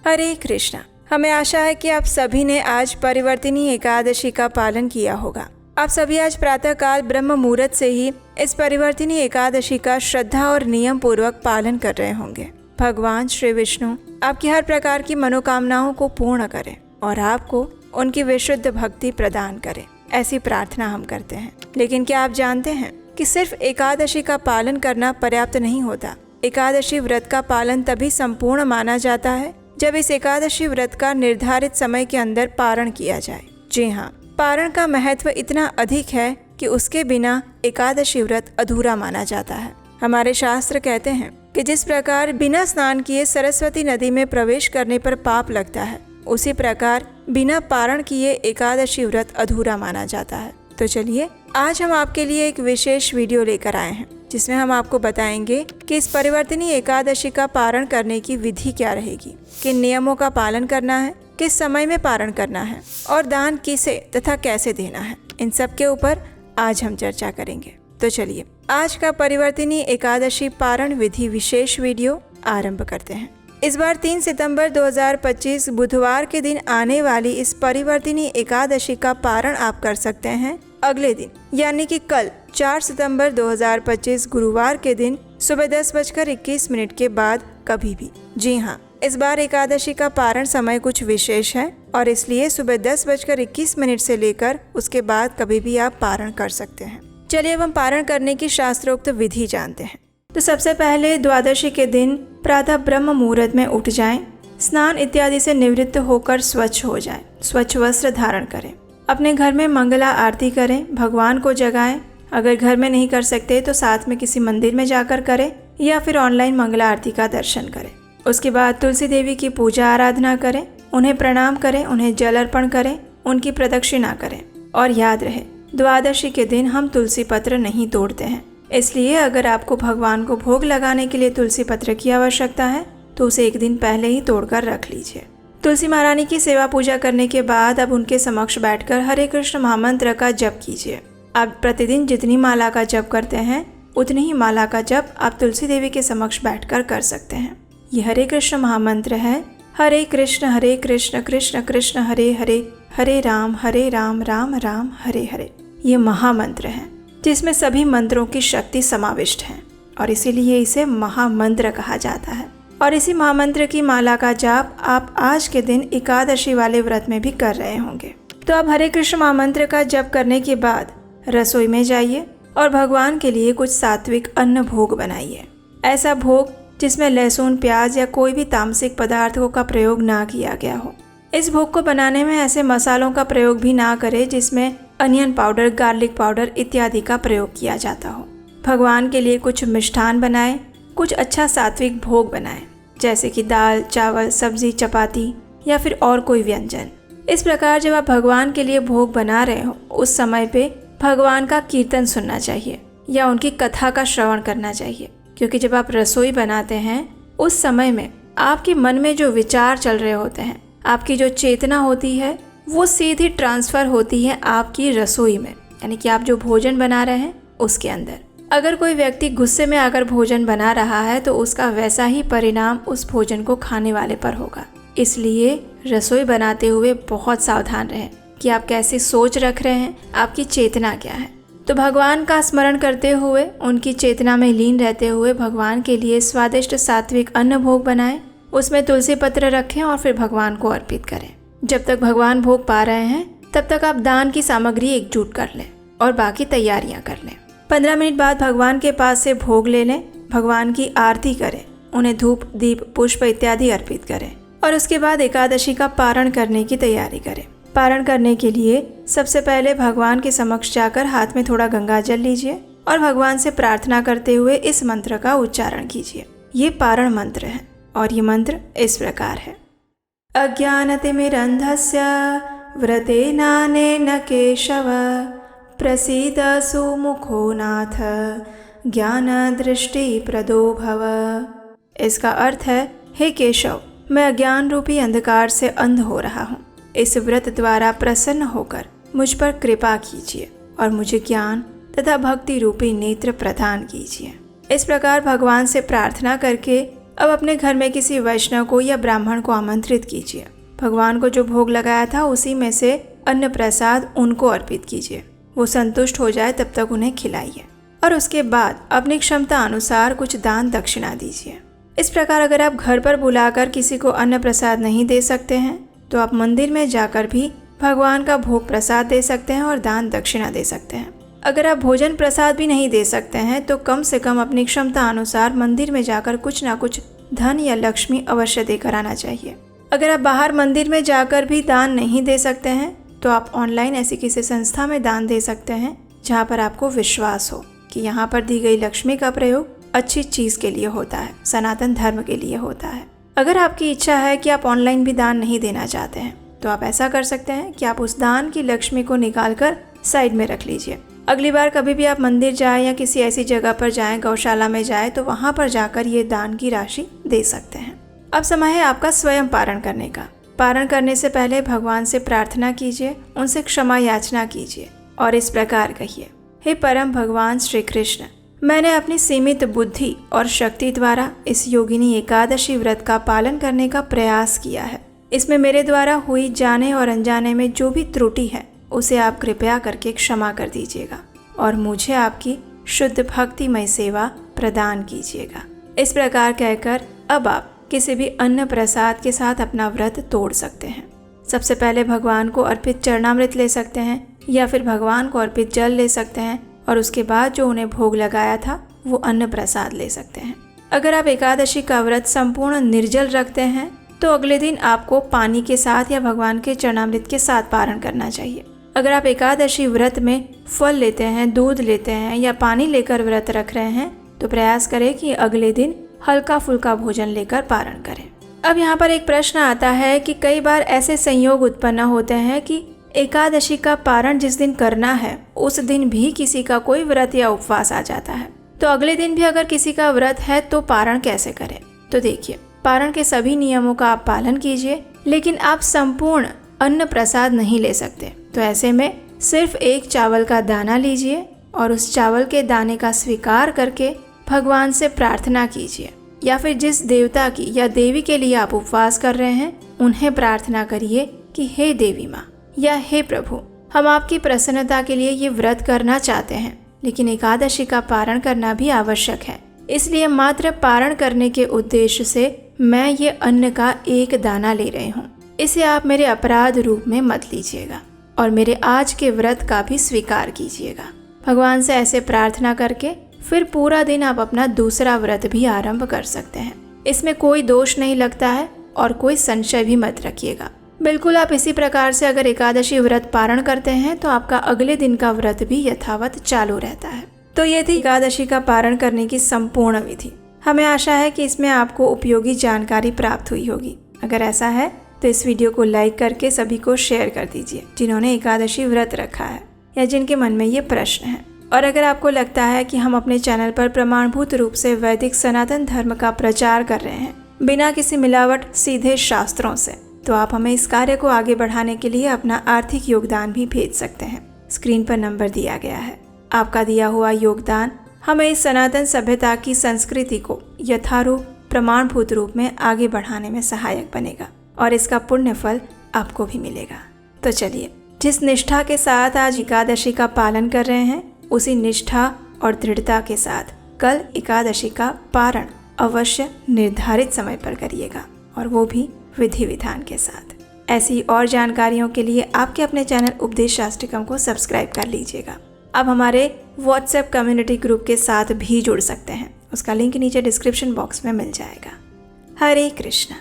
हरे कृष्णा। हमें आशा है कि आप सभी ने आज परिवर्तिनी एकादशी का पालन किया होगा। आप सभी आज प्रातःकाल ब्रह्म मुहूर्त से ही इस परिवर्तिनी एकादशी का श्रद्धा और नियम पूर्वक पालन कर रहे होंगे। भगवान श्री विष्णु आपकी हर प्रकार की मनोकामनाओं को पूर्ण करें और आपको उनकी विशुद्ध भक्ति प्रदान करें, ऐसी प्रार्थना हम करते हैं। लेकिन क्या आप जानते हैं कि सिर्फ एकादशी का पालन करना पर्याप्त नहीं होता। एकादशी व्रत का पालन तभी संपूर्ण माना जाता है जब इस एकादशी व्रत का निर्धारित समय के अंदर पारण किया जाए। जी हाँ, पारण का महत्व इतना अधिक है कि उसके बिना एकादशी व्रत अधूरा माना जाता है। हमारे शास्त्र कहते हैं कि जिस प्रकार बिना स्नान किए सरस्वती नदी में प्रवेश करने पर पाप लगता है, उसी प्रकार बिना पारण किए एकादशी व्रत अधूरा माना जाता है। तो चलिए आज हम आपके लिए एक विशेष वीडियो लेकर आए हैं जिसमें हम आपको बताएंगे कि इस परिवर्तिनी एकादशी का पारण करने की विधि क्या रहेगी, किन नियमों का पालन करना है, किस समय में पारण करना है और दान किसे तथा कैसे देना है। इन सब के ऊपर आज हम चर्चा करेंगे। तो चलिए आज का परिवर्तिनी एकादशी पारण विधि विशेष वीडियो आरंभ करते हैं। इस बार 3 सितंबर 2025 बुधवार के दिन आने वाली इस परिवर्तिनी एकादशी का पारण आप कर सकते हैं अगले दिन, यानी कि कल 4 सितंबर 2025 गुरुवार के दिन सुबह 10:21 के बाद कभी भी। जी हाँ, इस बार एकादशी का पारण समय कुछ विशेष है और इसलिए सुबह 10:21 से लेकर उसके बाद कभी भी आप पारण कर सकते हैं। चलिए अब हम पारण करने की शास्त्रोक्त विधि जानते हैं। तो सबसे पहले द्वादशी के दिन प्रातः ब्रह्म मुहूर्त में उठ जाएं, स्नान इत्यादि से निवृत्त होकर स्वच्छ हो जाएं, स्वच्छ वस्त्र धारण करें, अपने घर में मंगला आरती करें, भगवान को जगाएं। अगर घर में नहीं कर सकते तो साथ में किसी मंदिर में जाकर करें या फिर ऑनलाइन मंगला आरती का दर्शन करें। उसके बाद तुलसी देवी की पूजा आराधना करें, उन्हें प्रणाम करें, उन्हें जल अर्पण करें, उनकी प्रदक्षिणा करें। और याद रहे, द्वादशी के दिन हम तुलसी पत्र नहीं तोड़ते हैं, इसलिए अगर आपको भगवान को भोग लगाने के लिए तुलसी पत्र की आवश्यकता है तो उसे एक दिन पहले ही तोड़कर रख लीजिए। तुलसी महारानी की सेवा पूजा करने के बाद अब उनके समक्ष बैठकर हरे कृष्ण महामंत्र का जप कीजिए। आप प्रतिदिन जितनी माला का जप करते हैं उतनी ही माला का जप आप तुलसी देवी के समक्ष बैठकर कर सकते हैं। ये हरे कृष्ण महामंत्र है, हरे कृष्ण कृष्ण कृष्ण हरे हरे, हरे राम राम राम हरे हरे। ये महामंत्र है जिसमें सभी मंत्रों की शक्ति समाविष्ट है और इसीलिए इसे महामंत्र कहा जाता है। और इसी महामंत्र की माला का जाप आप आज के दिन एकादशी वाले व्रत में भी कर रहे होंगे। तो अब हरे कृष्ण महामंत्र का जप करने के बाद रसोई में जाइए और भगवान के लिए कुछ सात्विक अन्न भोग बनाइए। ऐसा भोग जिसमें लहसुन, प्याज या कोई भी तामसिक पदार्थों का प्रयोग ना किया गया हो। इस भोग को बनाने में ऐसे मसालों का प्रयोग भी ना करें जिसमें अनियन पाउडर, गार्लिक पाउडर इत्यादि का प्रयोग किया जाता हो। भगवान के लिए कुछ मिष्ठान बनाएं, कुछ अच्छा सात्विक भोग बनाएं, जैसे कि दाल, चावल, सब्जी, चपाती या फिर और कोई व्यंजन। इस प्रकार जब आप भगवान के लिए भोग बना रहे हो उस समय पे भगवान का कीर्तन सुनना चाहिए या उनकी कथा का श्रवण करना चाहिए, क्योंकि जब आप रसोई बनाते हैं उस समय में आपके मन में जो विचार चल रहे होते हैं, आपकी जो चेतना होती है वो सीधी ट्रांसफ़र होती है आपकी रसोई में, यानी कि आप जो भोजन बना रहे हैं उसके अंदर। अगर कोई व्यक्ति गुस्से में आकर भोजन बना रहा है तो उसका वैसा ही परिणाम उस भोजन को खाने वाले पर होगा। इसलिए रसोई बनाते हुए बहुत सावधान रहें कि आप कैसी सोच रख रहे हैं, आपकी चेतना क्या है। तो भगवान का स्मरण करते हुए, उनकी चेतना में लीन रहते हुए भगवान के लिए स्वादिष्ट सात्विक अन्न भोग बनाएं, उसमें तुलसी पत्र रखें और फिर भगवान को अर्पित करें। जब तक भगवान भोग पा रहे हैं तब तक आप दान की सामग्री एकजुट कर लें और बाकी तैयारियां कर लें। 15 मिनट बाद भगवान के पास से भोग ले लें, भगवान की आरती करें, उन्हें धूप, दीप, पुष्प इत्यादि अर्पित करें और उसके बाद एकादशी का पारण करने की तैयारी करें। पारण करने के लिए सबसे पहले भगवान के समक्ष जाकर हाथ में थोड़ा गंगा जल लीजिए और भगवान से प्रार्थना करते हुए इस मंत्र का उच्चारण कीजिए। ये पारण मंत्र है और ये मंत्र इस प्रकार है। अज्ञानतिमिरन्धस्य व्रतेनानेन केशव प्रसीद सुमुखो नाथ ज्ञानदृष्टिप्रदो भव। इसका अर्थ है, हे केशव, मैं अज्ञान रूपी अंधकार से अंध हो रहा हूँ। इस व्रत द्वारा प्रसन्न होकर मुझ पर कृपा कीजिए और मुझे ज्ञान तथा भक्ति रूपी नेत्र प्रदान कीजिए। इस प्रकार भगवान से प्रार्थना करके अब अपने घर में किसी वैष्णव को या ब्राह्मण को आमंत्रित कीजिए। भगवान को जो भोग लगाया था उसी में से अन्न प्रसाद उनको अर्पित कीजिए। वो संतुष्ट हो जाए तब तक उन्हें खिलाइए और उसके बाद अपनी क्षमता अनुसार कुछ दान दक्षिणा दीजिए। इस प्रकार अगर आप घर पर बुलाकर किसी को अन्न प्रसाद नहीं दे सकते हैं तो आप मंदिर में जाकर भी भगवान का भोग प्रसाद दे सकते हैं और दान दक्षिणा दे सकते हैं। अगर आप भोजन प्रसाद भी नहीं दे सकते हैं तो कम से कम अपनी क्षमता अनुसार मंदिर में जाकर कुछ ना कुछ धन या लक्ष्मी अवश्य देकर आना चाहिए। अगर आप बाहर मंदिर में जाकर भी दान नहीं दे सकते हैं तो आप ऑनलाइन ऐसी किसी संस्था में दान दे सकते हैं जहाँ पर आपको विश्वास हो कि यहाँ पर दी गई लक्ष्मी का प्रयोग अच्छी चीज़ के लिए होता है, सनातन धर्म के लिए होता है। अगर आपकी इच्छा है कि आप ऑनलाइन भी दान नहीं देना चाहते हैं तो आप ऐसा कर सकते हैं कि आप उस दान की लक्ष्मी को निकाल कर साइड में रख लीजिए। अगली बार कभी भी आप मंदिर जाएं या किसी ऐसी जगह पर जाएं, गौशाला में जाएं, तो वहाँ पर जाकर ये दान की राशि दे सकते हैं। अब समय है आपका स्वयं पारण करने का। पारण करने से पहले भगवान से प्रार्थना कीजिए, उनसे क्षमा याचना कीजिए और इस प्रकार कहिए, हे परम भगवान श्री कृष्ण, मैंने अपनी सीमित बुद्धि और शक्ति द्वारा इस योगिनी एकादशी व्रत का पालन करने का प्रयास किया है। इसमें मेरे द्वारा हुई जाने और अनजाने में जो भी त्रुटि है उसे आप कृपया करके क्षमा कर दीजिएगा और मुझे आपकी शुद्ध भक्तिमय सेवा प्रदान कीजिएगा। इस प्रकार कहकर अब आप किसी भी अन्न प्रसाद के साथ अपना व्रत तोड़ सकते हैं। सबसे पहले भगवान को अर्पित चरणामृत ले सकते हैं या फिर भगवान को अर्पित जल ले सकते हैं और उसके बाद जो उन्हें भोग लगाया था वो अन्न प्रसाद ले सकते हैं। अगर आप एकादशी का व्रत संपूर्ण निर्जल रखते हैं तो अगले दिन आपको पानी के साथ या भगवान के चरणामृत के साथ पारण करना चाहिए। अगर आप एकादशी व्रत में फल लेते हैं, दूध लेते हैं या पानी लेकर व्रत रख रहे हैं तो प्रयास करें कि अगले दिन हल्का फुल्का भोजन लेकर पारण करें। अब यहाँ पर एक प्रश्न आता है कि कई बार ऐसे संयोग उत्पन्न होते हैं कि एकादशी का पारण जिस दिन करना है उस दिन भी किसी का कोई व्रत या उपवास आ जाता है, तो अगले दिन भी अगर किसी का व्रत है तो पारण कैसे करें। तो देखिए, पारण के सभी नियमों का आप पालन कीजिए, लेकिन आप संपूर्ण अन्न प्रसाद नहीं ले सकते। तो ऐसे में सिर्फ एक चावल का दाना लीजिए और उस चावल के दाने का स्वीकार करके भगवान से प्रार्थना कीजिए, या फिर जिस देवता की या देवी के लिए आप उपवास कर रहे हैं उन्हें प्रार्थना करिए कि हे देवी माँ या हे प्रभु, हम आपकी प्रसन्नता के लिए ये व्रत करना चाहते हैं, लेकिन एकादशी का पारण करना भी आवश्यक है। इसलिए मात्र पारण करने के उद्देश्य से मैं ये अन्न का एक दाना ले रही हूँ। इसे आप मेरे अपराध रूप में मत लीजिएगा और मेरे आज के व्रत का भी स्वीकार कीजिएगा। भगवान से ऐसे प्रार्थना करके फिर पूरा दिन आप अपना दूसरा व्रत भी आरंभ कर सकते हैं। इसमें कोई दोष नहीं लगता है और कोई संशय भी मत रखिएगा। बिल्कुल आप इसी प्रकार से अगर एकादशी व्रत पारण करते हैं तो आपका अगले दिन का व्रत भी यथावत चालू रहता है। तो ये थी एकादशी का पारण करने की संपूर्ण विधि। हमें आशा है कि इसमें आपको उपयोगी जानकारी प्राप्त हुई होगी। अगर ऐसा है तो इस वीडियो को लाइक करके सभी को शेयर कर दीजिए जिन्होंने एकादशी व्रत रखा है या जिनके मन में ये प्रश्न है। और अगर आपको लगता है कि हम अपने चैनल पर प्रमाणभूत रूप से वैदिक सनातन धर्म का प्रचार कर रहे हैं बिना किसी मिलावट, सीधे शास्त्रों से, तो आप हमें इस कार्य को आगे बढ़ाने के लिए अपना आर्थिक योगदान भी भेज सकते हैं। स्क्रीन पर नंबर दिया गया है। आपका दिया हुआ योगदान हमें इस सनातन सभ्यता की संस्कृति को यथारूप प्रमाणभूत रूप में आगे बढ़ाने में सहायक बनेगा और इसका पुण्य फल आपको भी मिलेगा। तो चलिए, जिस निष्ठा के साथ आज एकादशी का पालन कर रहे हैं उसी निष्ठा और दृढ़ता के साथ कल एकादशी का पारण अवश्य निर्धारित समय पर करिएगा और वो भी विधि विधान के साथ। ऐसी और जानकारियों के लिए आपके अपने चैनल उपदेश शास्त्रिकम को सब्सक्राइब कर लीजिएगा। आप हमारे व्हाट्सएप कम्युनिटी ग्रुप के साथ भी जुड़ सकते हैं। उसका लिंक नीचे डिस्क्रिप्शन बॉक्स में मिल जाएगा। हरे कृष्णा।